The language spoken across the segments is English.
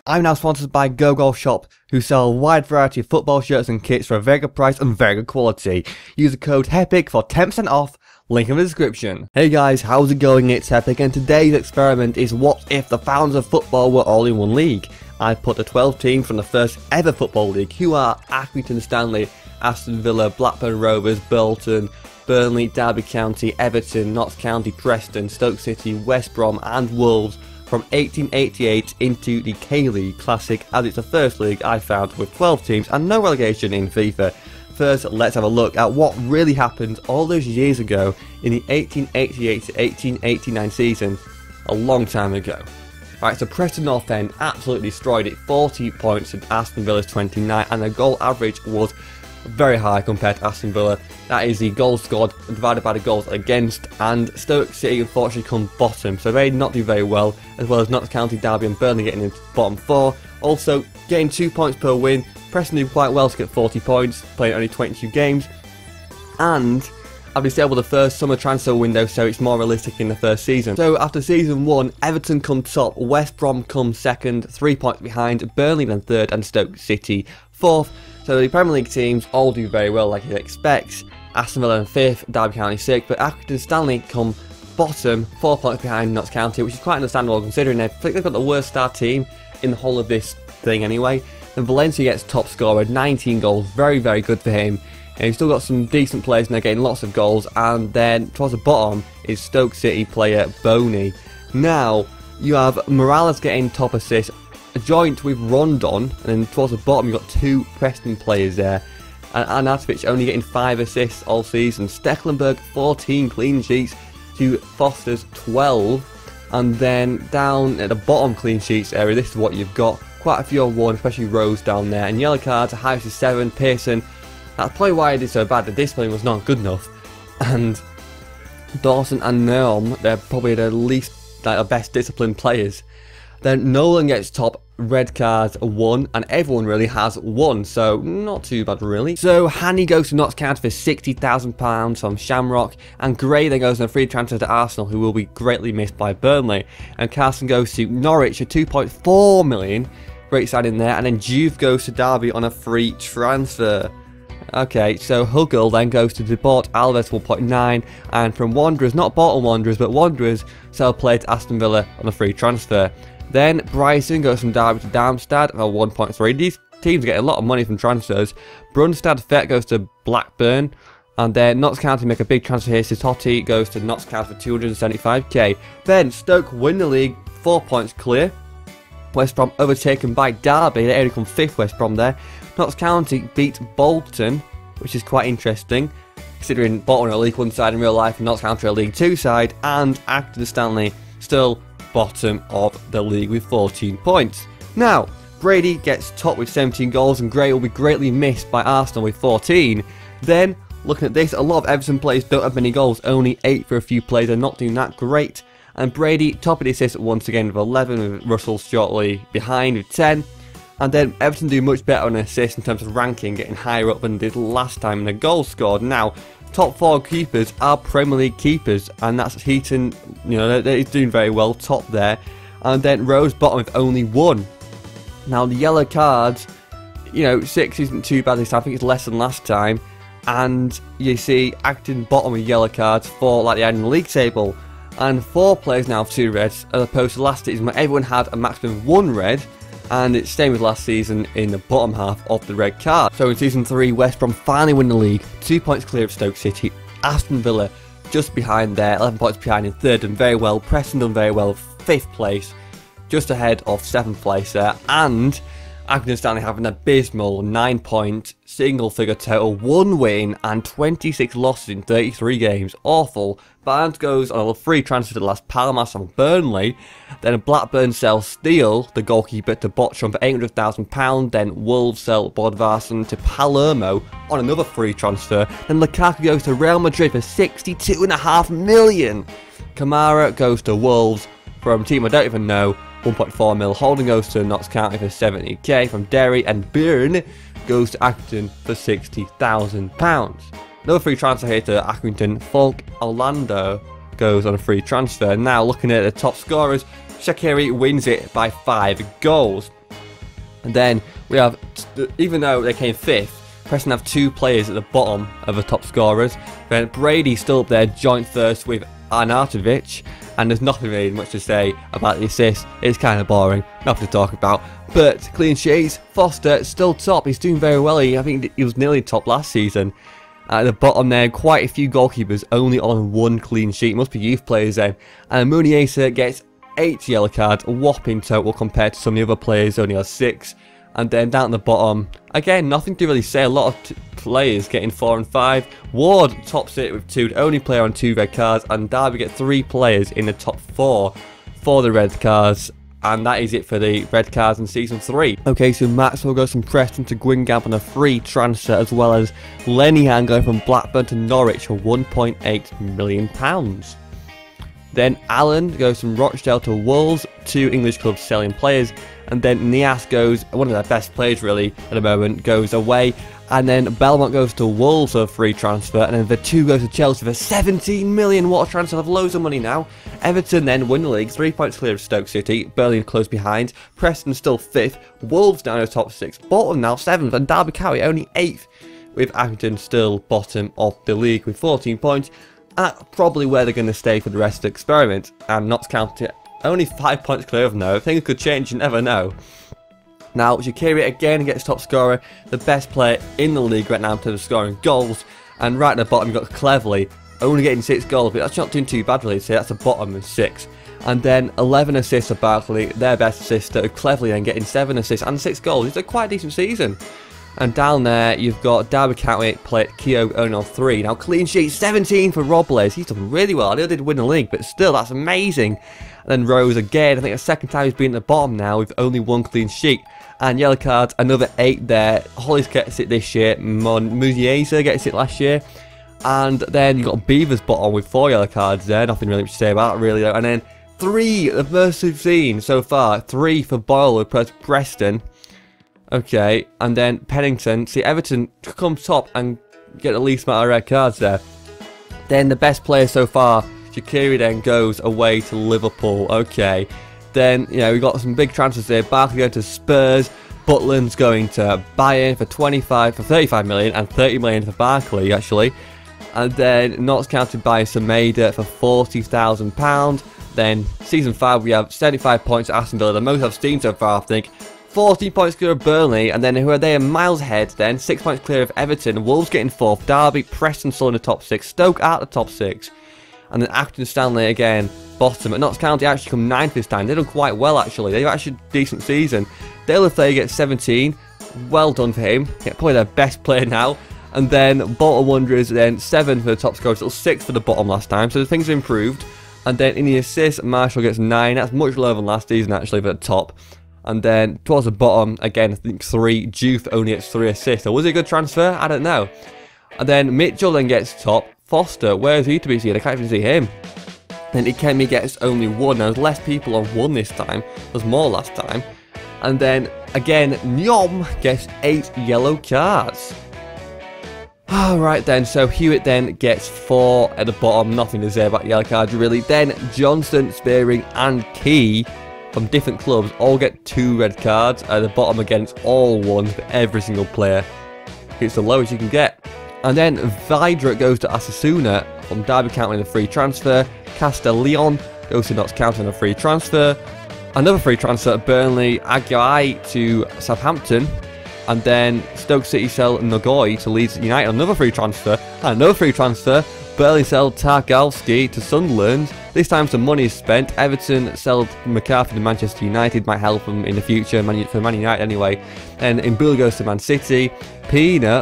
I'm now sponsored by Go Golf Shop, who sell a wide variety of football shirts and kits for a very good price and very good quality. Use the code HEPIC for 10% off, link in the description. Hey guys, how's it going? It's HEPIC, and today's experiment is what if the founders of football were all in one league. I put the 12 teams from the first ever football league, who are Accrington Stanley, Aston Villa, Blackburn Rovers, Bolton, Burnley, Derby County, Everton, Notts County, Preston, Stoke City, West Brom and Wolves, from 1888 into the K-League Classic, as it's the first league I found with 12 teams and no relegation in FIFA. First, let's have a look at what really happened all those years ago in the 1888 to 1889 season, a long time ago. Right, so Preston North End absolutely destroyed it, 40 points to Aston Villa's 29, and the goal average was very high compared to Aston Villa. That is the goals scored divided by the goals against, and Stoke City unfortunately come bottom, so they did not do very well, as well as Notts County, Derby and Burnley getting into bottom 4. Also getting 2 points per win. Preston do quite well to get 40 points, playing only 22 games, and I've disabled the first summer transfer window, so it's more realistic in the first season. So after season 1, Everton come top, West Brom come second, 3 points behind, Burnley then third and Stoke City 4th. So the Premier League teams all do very well like you'd expect. Aston Villa in 5th, Derby County 6th, but Accrington Stanley come bottom, 4 points behind Notts County, which is quite understandable considering I think they've got the worst star team in the whole of this thing anyway. Then Valencia gets top scorer, 19 goals, very good for him. And he's still got some decent players and they're getting lots of goals. And then towards the bottom is Stoke City player Boney. Now you have Morales getting top assist, joint with Rondon, and then towards the bottom you've got 2 Preston players there. And Arnautovic only getting 5 assists all season. Stecklenburg 14 clean sheets to Foster's 12. And then down at the bottom clean sheets area, this is what you've got. Quite a few on one, especially Rose down there. And yellow cards, the highest is 7. Pearson, that's probably why I did so bad. The discipline was not good enough. And Dawson and Nerm, they're probably the least, like, the best disciplined players. Then Nolan gets top, red cards 1, and everyone really has 1, so not too bad really. So Hanny goes to Notts County for £60,000 from Shamrock, and Gray then goes on a free transfer to Arsenal, who will be greatly missed by Burnley. And Carson goes to Norwich for £2.4 million, great signing there, and then Juve goes to Derby on a free transfer. Okay, so Huggle then goes to Deport Alves 1.9, and from Wanderers, not Bolton Wanderers, but Wanderers, sell play to Aston Villa on a free transfer. Then Bryson goes from Derby to Darmstadt for 1.3. These teams get a lot of money from transfers. Brunstad Fett goes to Blackburn, and then Notts County make a big transfer here. Totti goes to Notts County for 275k. Then Stoke win the league, 4 points clear. West Brom overtaken by Derby, they only come 5th, West Brom there. Notts County beat Bolton, which is quite interesting, considering Bolton are a League 1 side in real life and Notts County are a League 2 side, and Accrington Stanley still bottom of the league with 14 points. Now, Brady gets top with 17 goals and Gray will be greatly missed by Arsenal with 14. Then, looking at this, a lot of Everton players don't have many goals, only 8 for a few players, they're not doing that great. And Brady, top of the assists once again with 11, with Russell shortly behind with 10. And then Everton do much better on assists in terms of ranking, getting higher up than they did last time in the goals scored. Now, top 4 keepers are Premier League keepers, and that's Heaton, you know, he's doing very well, top there. And then Rose bottom with only 1. Now the yellow cards, you know, 6 isn't too bad this time, I think it's less than last time. And you see acting bottom with yellow cards, 4 like they had in the league table. And 4 players now have 2 reds, as opposed to last season where everyone had a maximum of 1 red. And it's same with last season in the bottom half of the red card. So in season 3, West Brom finally win the league, 2 points clear of Stoke City. Aston Villa just behind there, 11 points behind in 3rd, and very well. Preston done very well, 5th place, just ahead of 7th place there. And Accrington Stanley have an abysmal 9-point single figure total, 1 win and 26 losses in 33 games. Awful. Barnes goes on a free transfer to Las Palmas from Burnley. Then Blackburn sell Steele, the goalkeeper, to Botchum for £800,000. Then Wolves sell Bodvarsson to Palermo on another free transfer. Then Lukaku goes to Real Madrid for £62.5 million. Kamara goes to Wolves from a team I don't even know, 1.4 mil. Holding goes to Notts County for 70k from Derry, and Byrne goes to Accrington for £60,000. Another free transfer here to Accrington. Falk Orlando goes on a free transfer. Now looking at the top scorers, Shaqiri wins it by 5 goals. And then we have, even though they came 5th, Preston have 2 players at the bottom of the top scorers. Then Brady's still up there, joint first with Arnautovic, and there's nothing really much to say about the assists. It's kind of boring, nothing to talk about. But clean sheets, Foster still top. He's doing very well. I think he was nearly top last season. At the bottom there, quite a few goalkeepers only on 1 clean sheet. Must be youth players then. And Muniesa gets 8 yellow cards, a whopping total compared to some of the other players, only has 6. And then down at the bottom, again, nothing to really say. A lot of players getting 4 and 5. Ward tops it with 2, the only player on 2 red cards. And Derby get 3 players in the top 4 for the red cards. And that is it for the red cards in Season 3. Okay, so Maxwell goes from Preston to Guingamp on a free transfer, as well as Lenihan going from Blackburn to Norwich for £1.8 million. Then Allen goes from Rochdale to Wolves, 2 English clubs selling players. And then Nias goes, one of their best players really at the moment, goes away. And then Belmont goes to Wolves for a free transfer. And then Vertu goes to Chelsea for 17 million. What a transfer, have loads of money now. Everton then win the league, 3 points clear of Stoke City. Burnley close behind. Preston still 5th. Wolves down in the top 6. Bolton now 7th. And Derby County only 8th. With Accrington still bottom of the league with 14 points. And that's probably where they're going to stay for the rest of the experiment. And not counted. Only 5 points clear of now. Things could change, you never know. Now, Shaqiri again gets top scorer, the best player in the league right now in terms of scoring goals. And right at the bottom, you've got Cleverley, only getting 6 goals, but that's not doing too bad really, so that's the bottom of 6. And then 11 assists for Barkley, their best assister, Cleverley then getting 7 assists and 6 goals. It's a quite decent season. And down there, you've got Derby County player Keogh only on 3. Now, clean sheet 17 for Robles. He's done really well. I know they did win the league, but still, that's amazing. And then Rose again. I think the second time he's been at the bottom now with only 1 clean sheet. And yellow cards, another 8 there. Hollis gets it this year. Muniesa gets it last year. And then you've got Beavers bottom with 4 yellow cards there. Nothing really much to say about it, really. And then 3, the first we've seen so far. 3 for Boyle with Preston. Okay, and then Pennington. See, Everton come top and get the least amount of red cards there. Then the best player so far, Shaqiri, then goes away to Liverpool. Okay, then, you know, we've got some big transfers there. Barkley going to Spurs. Butland's going to Bayern for 35 million and 30 million for Barkley, actually. And then not counted by Semedo for £40,000. Then season 5, we have 75 points at Aston Villa, the most I've seen so far, I think. 14 points clear of Burnley, and then who are they? Are miles ahead then. 6 points clear of Everton. Wolves getting 4th. Derby, Preston still in the top 6. Stoke out the top 6. And then Accrington Stanley again, bottom. At Notts County actually come 9th this time. They've done quite well actually. They've actually a decent season. Dale Lefay gets 17. Well done for him. Yeah, probably their best player now. And then Bolton Wanderers then 7 for the top scorer. Still 6 for the bottom last time. So things have improved. And then in the assists, Marshall gets 9. That's much lower than last season actually for the top. And then towards the bottom, again, I think 3. Juve only gets 3 assists. So was it a good transfer? I don't know. And then Mitchell then gets top. Foster, where is he to be seen? I can't even see him. Then Ikemi gets only 1. Now, there's less people on 1 this time. There's more last time. And then, again, Nyom gets 8 yellow cards. Alright then, so Hewitt then gets 4 at the bottom. Nothing to say about yellow cards, really. Then Johnston, Spearing, and Key from different clubs all get 2 red cards. At the bottom again, it's all 1s for every single player. It's the lowest you can get. And then Vidra goes to Asasuna from Derby County in a free transfer. Castellion goes to Notts County on a free transfer. Another free transfer at Burnley. Aguai to Southampton. And then Stoke City sell Nogoi to Leeds United. Another free transfer. And another free transfer. Burnley sell Tarkowski to Sunderland. This time some money is spent. Everton sell McCarthy to Manchester United. Might help them in the future, for Man United anyway. And Mbula goes to Man City. Pina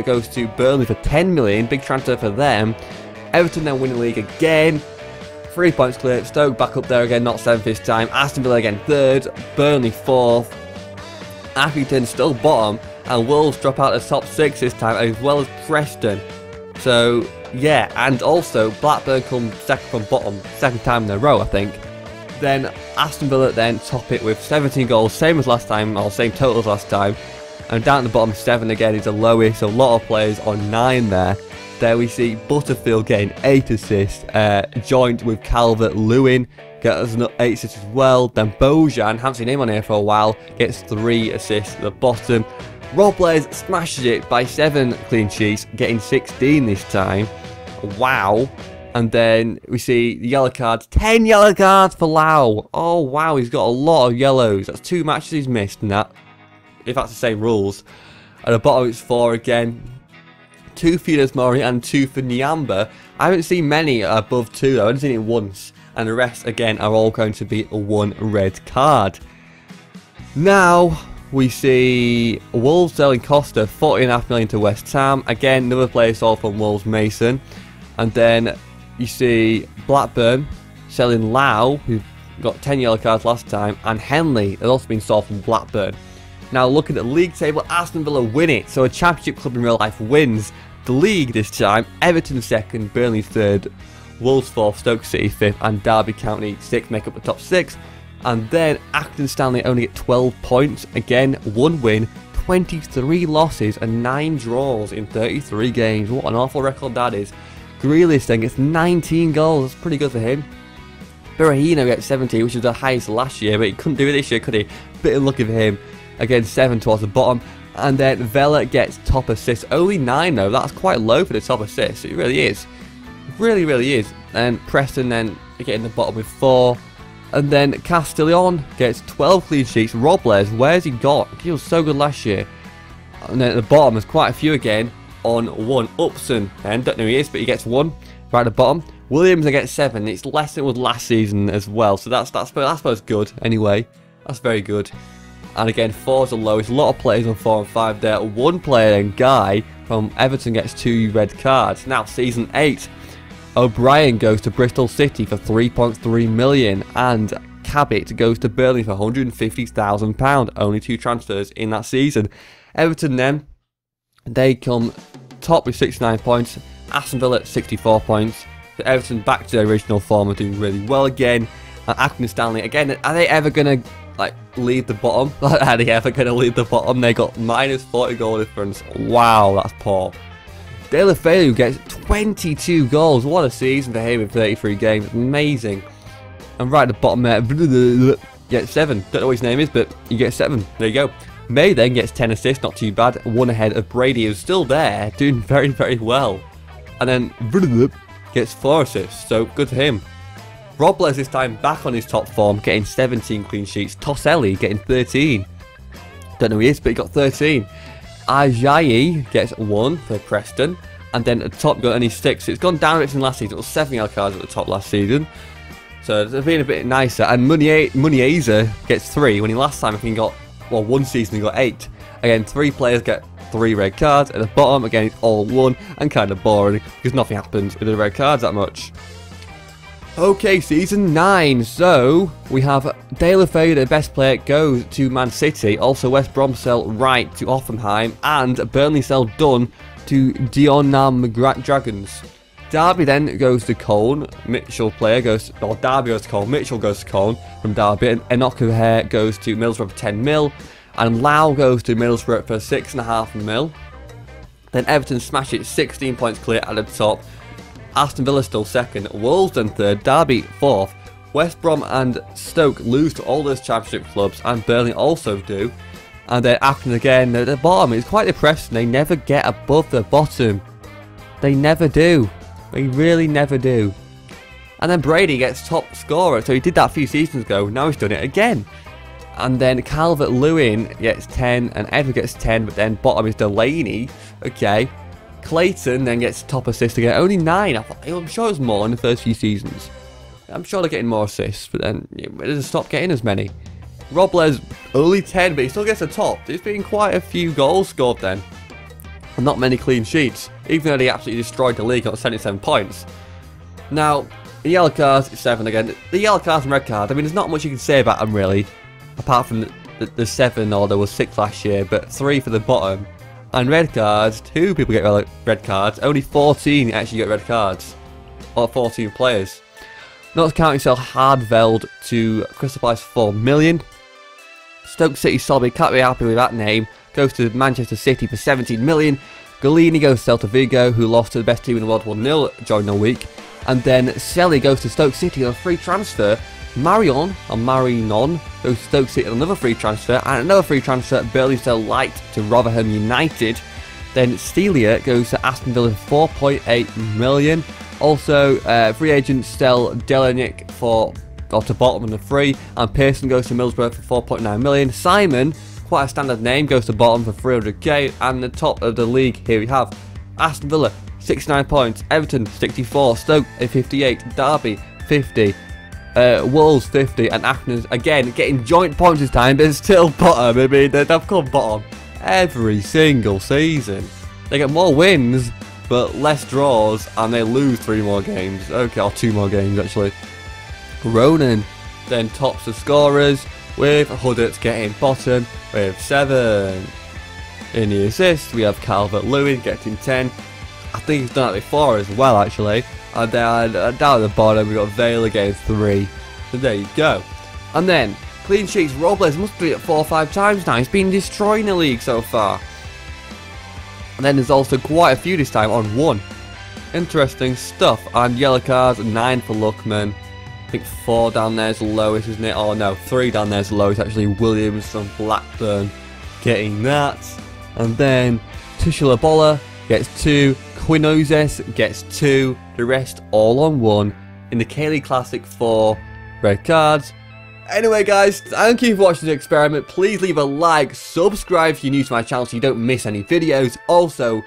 goes to Burnley for 10 million. Big transfer for them. Everton then win the league again. 3 points clear. Stoke back up there again, not 7th this time. Aston Villa again 3rd. Burnley 4th. Accrington still bottom. And Wolves drop out of the top 6 this time, as well as Preston. So, yeah, and also Blackburn come second from bottom, 2nd time in a row, I think. Then Aston Villa then top it with 17 goals, same as last time, or same total as last time. And down at the bottom, 7 again is the lowest, a lot of players on 9 there. There we see Butterfield getting 8 assists, joined with Calvert-Lewin, gets us 8 assists as well. Then Bojan, haven't seen him on here for a while, gets 3 assists at the bottom. Robles smashes it by 7 clean sheets, getting 16 this time. Wow. And then we see the yellow cards. 10 yellow cards for Lau. Oh, wow, he's got a lot of yellows. That's 2 matches he's missed in that, if that's the same rules. At the bottom, it's 4 again. 2 for Yunus Mori and 2 for Nyamba. I haven't seen many above 2, though. I've only seen it once. And the rest, again, are all going to be 1 red card. Now, we see Wolves selling Costa, 40.5 million to West Ham. Again, another player sold from Wolves, Mason. And then you see Blackburn selling Lau, who got 10 yellow cards last time, and Henley has also been sold from Blackburn. Now looking at the league table, Aston Villa win it, so a championship club in real life wins the league this time. Everton 2nd, Burnley 3rd, Wolves 4th, Stoke City 5th, and Derby County 6th make up the top 6. And then Accrington Stanley only get 12 points, again 1 win, 23 losses and 9 draws in 33 games. What an awful record that is. Grealish then gets 19 goals, that's pretty good for him. Berahino gets 17, which was the highest last year, but he couldn't do it this year, could he? Bit unlucky for him. Again, 7 towards the bottom. And then Vela gets top assists. Only 9 though, that's quite low for the top assists. It really is. It really, really is. And Preston then getting the bottom with 4. And then Castellon gets 12 clean sheets. Robles, where's he got? He was so good last year. And then at the bottom, there's quite a few again. On 1, Upson, and don't know who he is, but he gets 1 right at the bottom. Williams, I get 7. It's less than it was last season as well, so that's good. Anyway, that's very good. And again, 4's the lowest. A lot of players on 4 and 5 there. 1 player then, Guy from Everton, gets 2 red cards. Now season 8, O'Brien goes to Bristol City for 3.3 million, and Cabot goes to Burnley for £150,000. Only 2 transfers in that season. Everton then, they come top with 69 points. Aston Villa at 64 points. So Everton back to their original form and doing really well again. And Accrington Stanley again. Are they ever gonna lead the bottom? Are they ever gonna lead the bottom? They got minus 40 goal difference. Wow, that's poor. De La Feu gets 22 goals. What a season for him in 33 games. Amazing. And right at the bottom there, gets 7. Don't know what his name is, but you get 7. There you go. May then gets 10 assists, not too bad. 1 ahead of Brady, who's still there, doing very, very well. And then gets 4 assists, so good for him. Robles this time back on his top form, getting 17 clean sheets. Toselli getting 13. Don't know who he is, but he got 13. Ajayi gets 1 for Preston. And then at the top got only 6. It's gone down a bit from last season. It was 7 yellow cards at the top last season. So it's been a bit nicer. And Muniesa gets 3, when he last time I think he got, well, 1 season he got 8. Again, 3 players get 3 red cards. At the bottom, again, it's all 1 and kind of boring because nothing happens with the red cards that much. Okay, season 9. So we have De La Feu, the best player, goes to Man City. Also, West Brom sell Wright to Offenheim, and Burnley sell Dunn to Dionam Dragons. Derby then goes to Colne. Mitchell player goes, or Derby goes to Colne. Mitchell goes to Colne from Derby, and Enoch O'Hare goes to Middlesbrough for 10 mil, and Lau goes to Middlesbrough for 6.5 mil. Then Everton smash it, 16 points clear at the top. Aston Villa still 2nd, Wolves then 3rd, Derby 4th. West Brom and Stoke lose to all those championship clubs, and Burnley also do. And then Accrington again at the bottom. It's quite depressing. They never get above the bottom. They never do. They really never do. And then Brady gets top scorer. So he did that a few seasons ago. Now he's done it again. And then Calvert-Lewin gets 10, and Edward gets 10, but then bottom is Delaney. Okay. Clayton then gets top assist again. Only 9. I'm sure it was more in the first few seasons. I'm sure they're getting more assists, but then it doesn't stop getting as many. Robles only 10, but he still gets a top. There's been quite a few goals scored then. And not many clean sheets. Even though they absolutely destroyed the league, got 77 points. Now, the yellow cards, it's 7 again. The yellow cards and red cards, I mean, there's not much you can say about them really. Apart from the 7, or there was 6 last year, but 3 for the bottom. And red cards, 2 people get red cards. Only 14 actually get red cards. Or 14 players. Notts County sell Hardveld to Crystal Palace for 4 million. Stoke City Sobby, can't be happy with that name. Goes to Manchester City for 17 million. Galini goes to Celta Vigo, who lost to the best team in the world 1-0 during the week. And then Selly goes to Stoke City on a free transfer. Marinon goes to Stoke City on another free transfer. And another free transfer, Burnley sell Light to Rotherham United. Then Celia goes to Aston Villa for 4.8 million. Also, free agents sell Delanik to Bolton on the free. And Pearson goes to Middlesbrough for 4.9 million. Simon, quite a standard name, goes to Bolton for 300k. And the top of the league, here we have Aston Villa, 69 points, Everton 64, Stoke 58, Derby 50, Wolves 50, and Accrington again getting joint points this time, but still bottom. I mean, they've come bottom every single season. They get more wins, but less draws, and they lose 3 more games. Okay, or 2 more games actually. Ronan then tops the scorers, with Huddart getting bottom with 7. In the assists, we have Calvert-Lewin getting 10. I think he's done it before as well, actually. And then down at the bottom, we've got Vale getting 3. So there you go. And then, clean sheets, Robles must be at 4 or 5 times now. He's been destroying the league so far. And then there's also quite a few this time on 1. Interesting stuff. And yellow cards, 9 for Luckman. I think 4 down there is the lowest, isn't it? Oh no, 3 down there is the lowest. Actually, Williams from Blackburn getting that. And then Tushalabola gets 2. Quinozes gets 2. The rest all on 1. In the K-League Classic 4 red cards. Anyway guys, thank you for watching the experiment. Please leave a like, subscribe if you're new to my channel so you don't miss any videos. Also,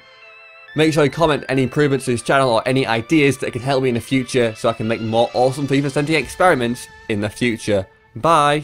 make sure you comment any improvements to this channel or any ideas that can help me in the future so I can make more awesome FIFA 17 experiments in the future. Bye!